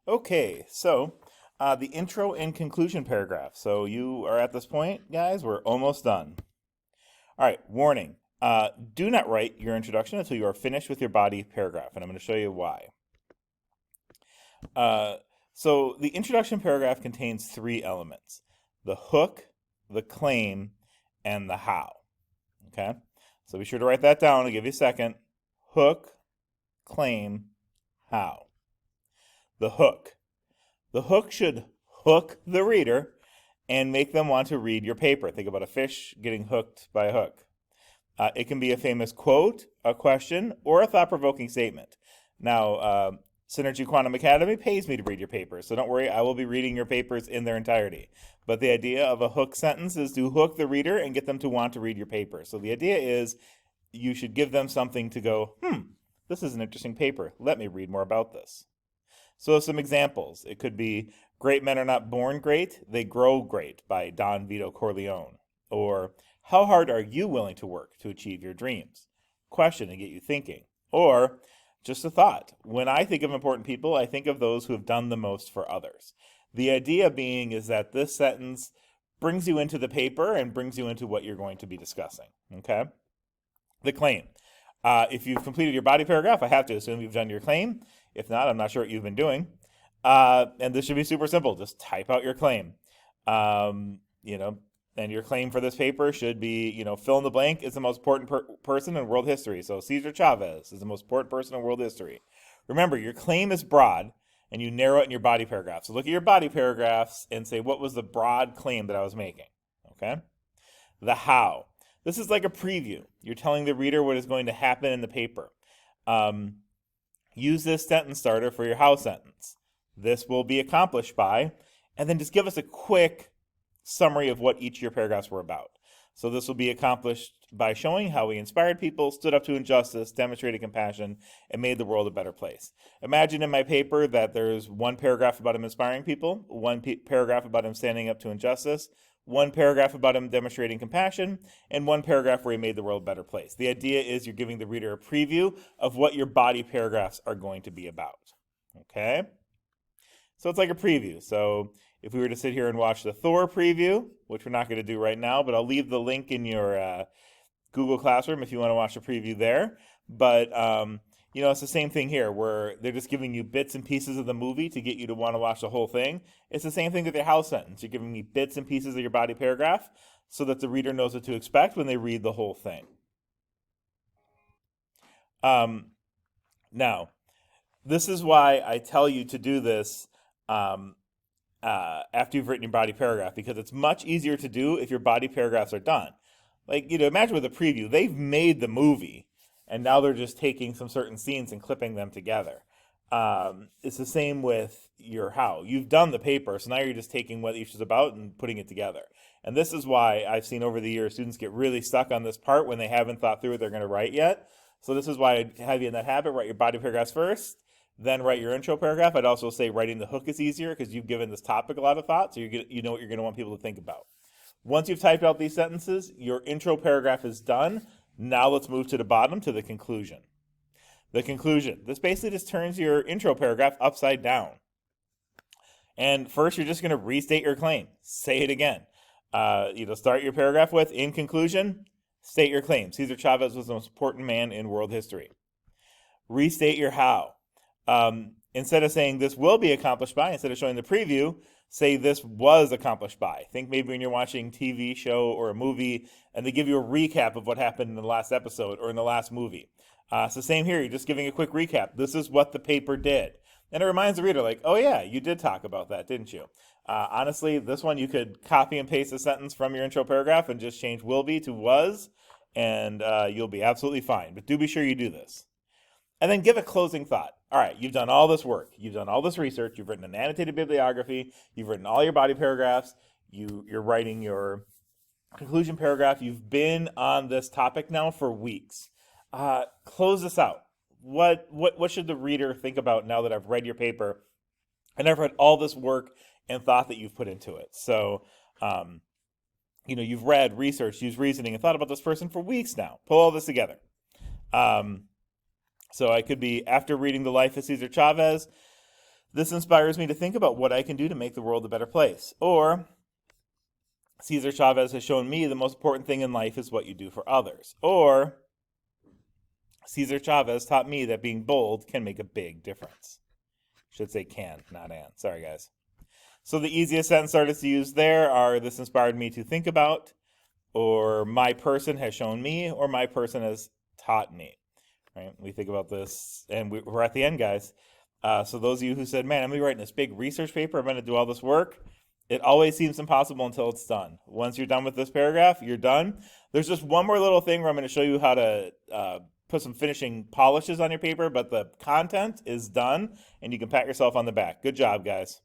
Okay, so the intro and conclusion paragraph. So you are at this point, guys. We're almost done. All right, warning. Do not write your introduction until you are finished with your body paragraph, and I'm going to show you why. Uh, so the introduction paragraph contains three elements: the hook, the claim, and the how. Okay, so be sure to write that down. I'll give you a second. Hook, claim, how. The hook. The hook should hook the reader and make them want to read your paper. Think about a fish getting hooked by a hook. It can be a famous quote, a question, or a thought-provoking statement. Now, Synergy Quantum Academy pays me to read your papers, so don't worry, I will be reading your papers in their entirety. But the idea of a hook sentence is to hook the reader and get them to want to read your paper. So the idea is you should give them something to go, this is an interesting paper. Let me read more about this. So some examples. It could be Great Men Are Not Born Great, They Grow Great by Don Vito Corleone. Or How Hard Are You Willing to Work to Achieve Your Dreams? Question to get you thinking. Or just a thought. When I think of important people, I think of those who have done the most for others. The idea being is that this sentence brings you into the paper and brings you into what you're going to be discussing. Okay? The claim. If you've completed your body paragraph, I have to assume you've done your claim. If not, I'm not sure what you've been doing. And this should be super simple. Just type out your claim. And your claim for this paper should be, fill in the blank is the most important person in world history. So Cesar Chavez is the most important person in world history. Remember, your claim is broad, and you narrow it in your body paragraph. So look at your body paragraphs and say, what was the broad claim that I was making? Okay? The how. This is like a preview. You're telling the reader what is going to happen in the paper. Use this sentence starter for your how sentence. This will be accomplished by, and then just give us a quick summary of what each of your paragraphs were about. So this will be accomplished by showing how we inspired people, stood up to injustice, demonstrated compassion, and made the world a better place. Imagine in my paper that there's one paragraph about him inspiring people, one paragraph about him standing up to injustice, one paragraph about him demonstrating compassion, and one paragraph where he made the world a better place. The idea is you're giving the reader a preview of what your body paragraphs are going to be about. Okay? So it's like a preview. So if we were to sit here and watch the Thor preview, which we're not going to do right now, but I'll leave the link in your Google Classroom if you want to watch a preview there. But it's the same thing here where they're just giving you bits and pieces of the movie to get you to want to watch the whole thing. It's the same thing with your house sentence. You're giving me bits and pieces of your body paragraph so that the reader knows what to expect when they read the whole thing. Now, this is why I tell you to do this after you've written your body paragraph, because it's much easier to do if your body paragraphs are done. Like, imagine with a preview, they've made the movie, and now they're just taking some certain scenes and clipping them together. It's the same with your how. You've done the paper, so now you're just taking what each is about and putting it together. And this is why I've seen over the years students get really stuck on this part when they haven't thought through what they're going to write yet. So this is why I have you in that habit. Write your body paragraphs first, then write your intro paragraph. I'd also say writing the hook is easier because you've given this topic a lot of thought, so you know what you're going to want people to think about. Once you've typed out these sentences, your intro paragraph is done. Now let's move to the bottom, to the conclusion. The conclusion. This basically just turns your intro paragraph upside down. And first, you're just going to restate your claim. Say it again. Start your paragraph with, in conclusion, state your claim. Cesar Chavez was the most important man in world history. Restate your how. Instead of saying this will be accomplished by, instead of showing the preview, say this was accomplished by. Think maybe when you're watching a TV show or a movie and they give you a recap of what happened in the last episode or in the last movie. So same here, you're just giving a quick recap. This is what the paper did. And it reminds the reader like, oh yeah, you did talk about that, didn't you? Honestly, this one you could copy and paste a sentence from your intro paragraph and just change will be to was, and you'll be absolutely fine. But do be sure you do this. And then give a closing thought. All right, you've done all this work. You've done all this research. You've written an annotated bibliography. You've written all your body paragraphs. You're writing your conclusion paragraph. You've been on this topic now for weeks. Close this out. What should the reader think about now that I've read your paper and I've read all this work and thought that you've put into it? So, you've read, researched, used reasoning, and thought about this person for weeks now. Pull all this together. So I could be, after reading the life of Cesar Chavez, This inspires me to think about what I can do to make the world a better place. Or, Cesar Chavez has shown me the most important thing in life is what you do for others. Or, Cesar Chavez taught me that being bold can make a big difference. Should say can, not and. Sorry, guys. So the easiest sentence starters to use there are this inspired me to think about, or my person has shown me, or my person has taught me. Right? We think about this, and we're at the end, guys. So those of you who said, man, I'm going to be writing this big research paper, I'm going to do all this work, it always seems impossible until it's done. Once you're done with this paragraph, you're done. There's just one more little thing where I'm going to show you how to put some finishing polishes on your paper, but the content is done, and you can pat yourself on the back. Good job, guys.